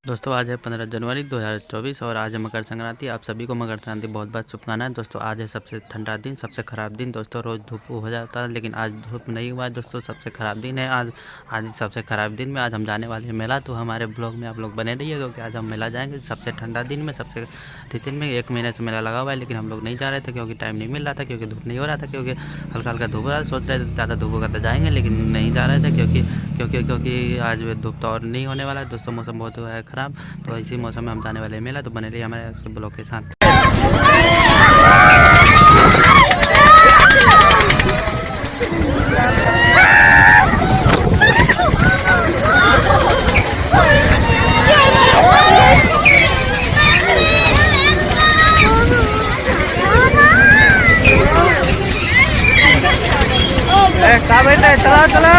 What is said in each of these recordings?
दोस्तों आज है 15 जनवरी 2024 और आज है मकर संक्रांति। आप सभी को मकर संक्रांति बहुत बहुत शुभकामनाएं। दोस्तों आज है सबसे ठंडा दिन, सबसे ख़राब दिन। दोस्तों रोज़ धूप हो जाता है लेकिन आज धूप नहीं हुआ दोस्तों, सबसे ख़राब दिन है आज सबसे ख़राब दिन में आज हम जाने वाले हैं मेला। तो हमारे ब्लॉग में आप लोग बने रहिए क्योंकि आज हम मेला जाएंगे सबसे ठंडा दिन में, सबसे दिन में। 1 महीने से मेला लगा हुआ है लेकिन हम लोग नहीं जा रहे थे क्योंकि टाइम नहीं मिल रहा था, क्योंकि धूप नहीं हो रहा था, क्योंकि हल्का हल्का धूप हो रहा था। सोच रहे थे ज़्यादा धूप होगा तो जाएंगे लेकिन नहीं जा रहे थे क्योंकि आज धूप तो और नहीं होने वाला है दोस्तों, मौसम बहुत हुआ है ख़राब। तो इसी मौसम में हम जाने वाले हैं मेला, तो बने रहिए हमारे ब्लॉग के साथ। चला चला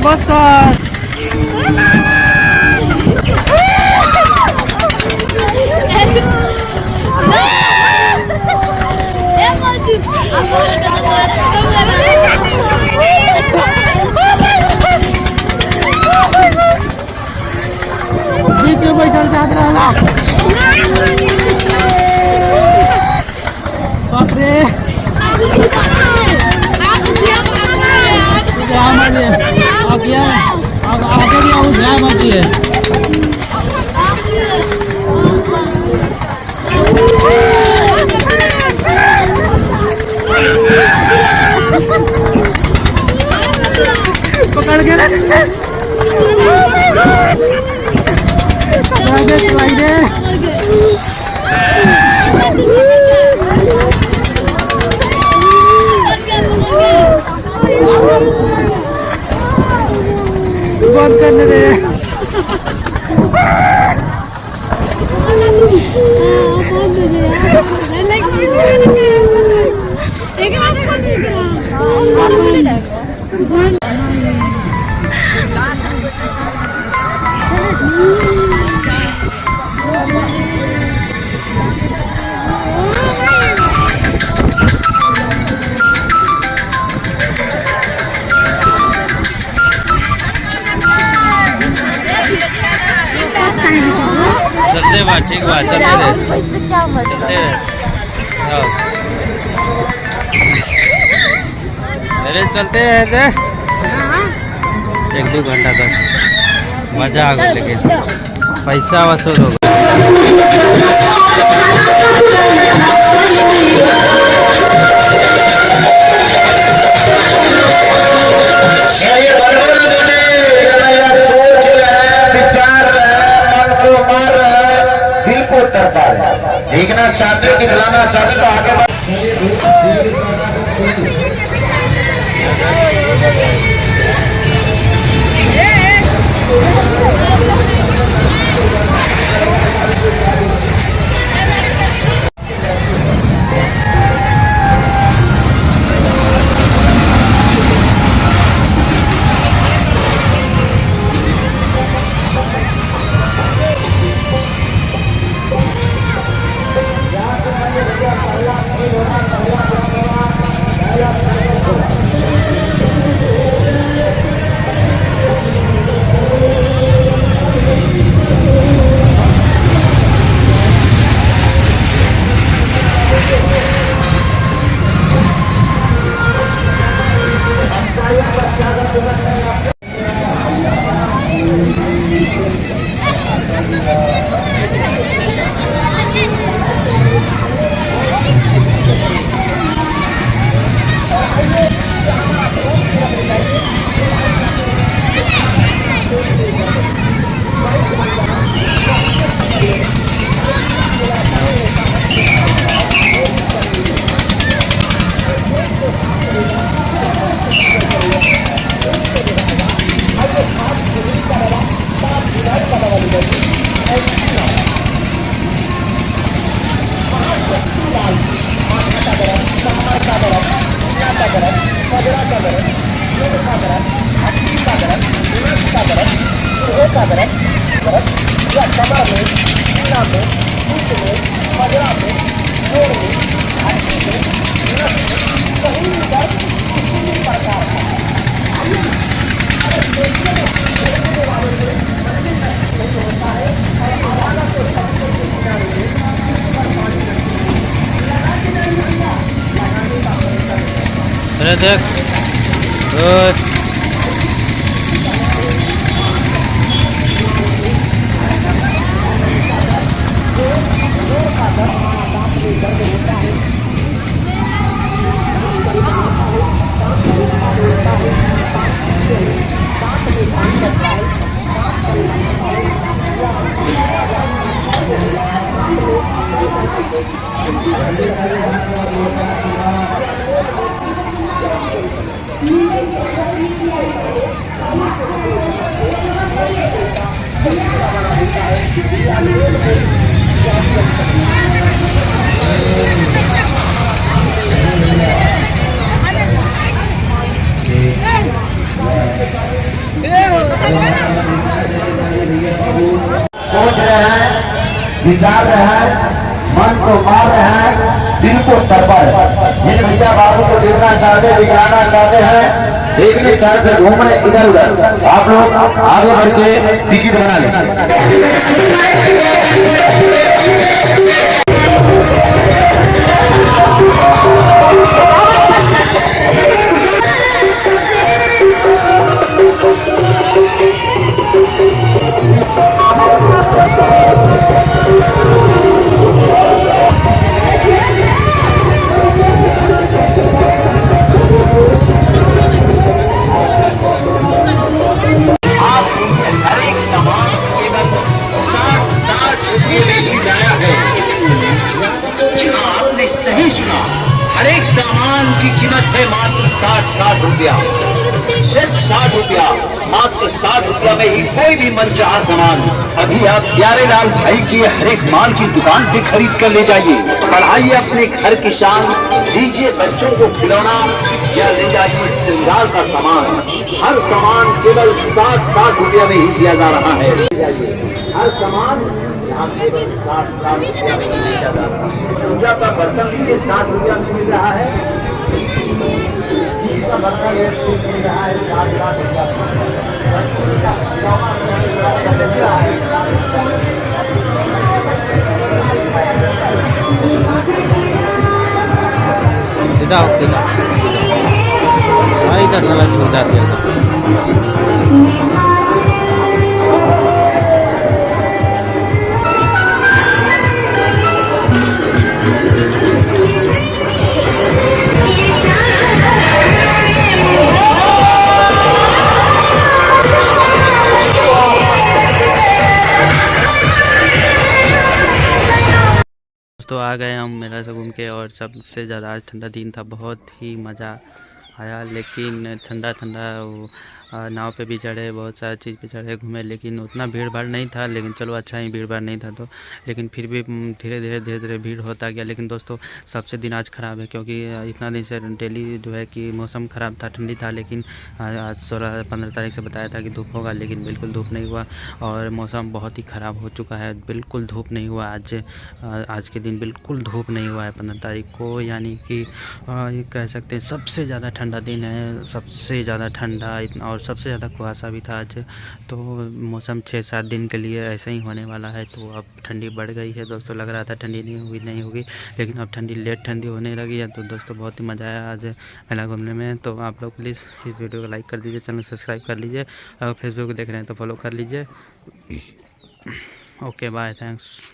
बस बीच में बैठल चादर बाप रे अब आगे भी आऊँ ध्यान बचिए। पकड़ के चलाई दे बंद करने दे। चलते बा ठीक बा चलते रहे इससे क्या मतलब चलते रहे अरे चलते हैं एक दो घंटा तक मजा आ गया लेकिन पैसा वसूल होगा। देखना चाहते हो, दिखलाना चाहते तो आगे अरे देख सोच रहे हैं, विचार रहे हैं, मन को मार रहे हैं, दिल को तड़पा रहे हैं। जिन भैया बाबू को देखना चाहते, दिखलाना चाहते हैं, देखने चाहते, घूमने इधर उधर, आप लोग आगे बढ़ के टिकट बना लें। सही सुना, हर एक सामान की कीमत है मात्र 60 रुपया, सिर्फ 60 रुपया, मात्र 60 रुपया में ही कोई भी मनचाहा सामान अभी आप प्यारे लाल भाई की हर एक माल की दुकान से खरीद कर ले जाइए, बढ़ाइए अपने घर की शान, दीजिए बच्चों को खिलौना या ले जाइए श्रृंगार का सामान। हर सामान केवल 60 रुपया में ही दिया जा रहा है। हर सामान यहाँ केवल 60 रुपया में दिया जा रहा है। पूजा का बर्तन लीजिए 60 रुपया में मिल रहा है। का बर्तन मिल रहा है 7 लाख रुपया। सीधा हो सीधा भाई, इधर साला झूल जाती है तो आ गए हम मेला से घूम के। और सबसे ज़्यादा आज ठंडा दिन था, बहुत ही मज़ा आया। लेकिन ठंडा ठंडा नाव पे भी चढ़े, बहुत सारी चीज़ पे चढ़े, घूमे, लेकिन उतना भीड़ भाड़ नहीं था। लेकिन चलो अच्छा ही भीड़ भाड़ नहीं था तो, लेकिन फिर भी धीरे धीरे भीड़ होता गया। लेकिन दोस्तों सबसे दिन आज ख़राब है, क्योंकि इतना दिन से डेली जो है कि मौसम ख़राब था, ठंडी था। लेकिन आज 16-15 तारीख से बताया था कि धूप होगा, लेकिन बिल्कुल धूप नहीं हुआ। और मौसम बहुत ही ख़राब हो चुका है, बिल्कुल धूप नहीं हुआ आज के दिन, बिल्कुल धूप नहीं हुआ है 15 तारीख को। यानी कि ये कह सकते हैं सबसे ज़्यादा ठंडा दिन है, सबसे ज़्यादा ठंडा इतना, और सबसे ज़्यादा कुहासा भी था आज। तो मौसम 6-7 दिन के लिए ऐसा ही होने वाला है। तो अब ठंडी बढ़ गई है दोस्तों, लग रहा था ठंडी नहीं होगी, लेकिन अब लेट ठंडी होने लगी है। तो दोस्तों बहुत ही मज़ा आया आज मेला घूमने में। तो आप लोग प्लीज़ इस वीडियो को लाइक कर दीजिए, चैनल सब्सक्राइब कर लीजिए, अगर फेसबुक को देख रहे हैं तो फॉलो कर लीजिए। Okay bye, thanks.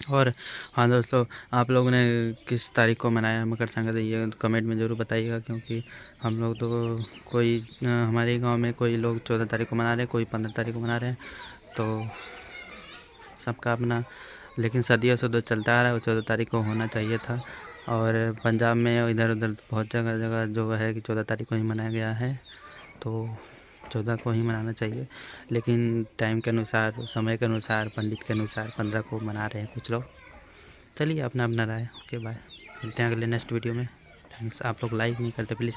और हाँ दोस्तों, आप लोगों ने किस तारीख को मनाया मकर संक्रांति, ये कमेंट में ज़रूर बताइएगा। क्योंकि हम लोग तो कोई हमारे गांव में कोई लोग 14 तारीख को मना रहे हैं, कोई 15 तारीख को मना रहे हैं, तो सबका अपना। लेकिन सदियों से तो चलता आ रहा है, 14 तारीख को होना चाहिए था। और पंजाब में इधर उधर बहुत जगह जो है कि 14 तारीख को ही मनाया गया है, तो 14 को ही मनाना चाहिए। लेकिन टाइम के अनुसार, समय के अनुसार, पंडित के अनुसार 15 को मना रहे हैं कुछ लोग। चलिए अपना अपना राय। ओके बाय, मिलते हैं अगले नेक्स्ट वीडियो में। थैंक्स। आप लोग लाइक नहीं करते, प्लीज़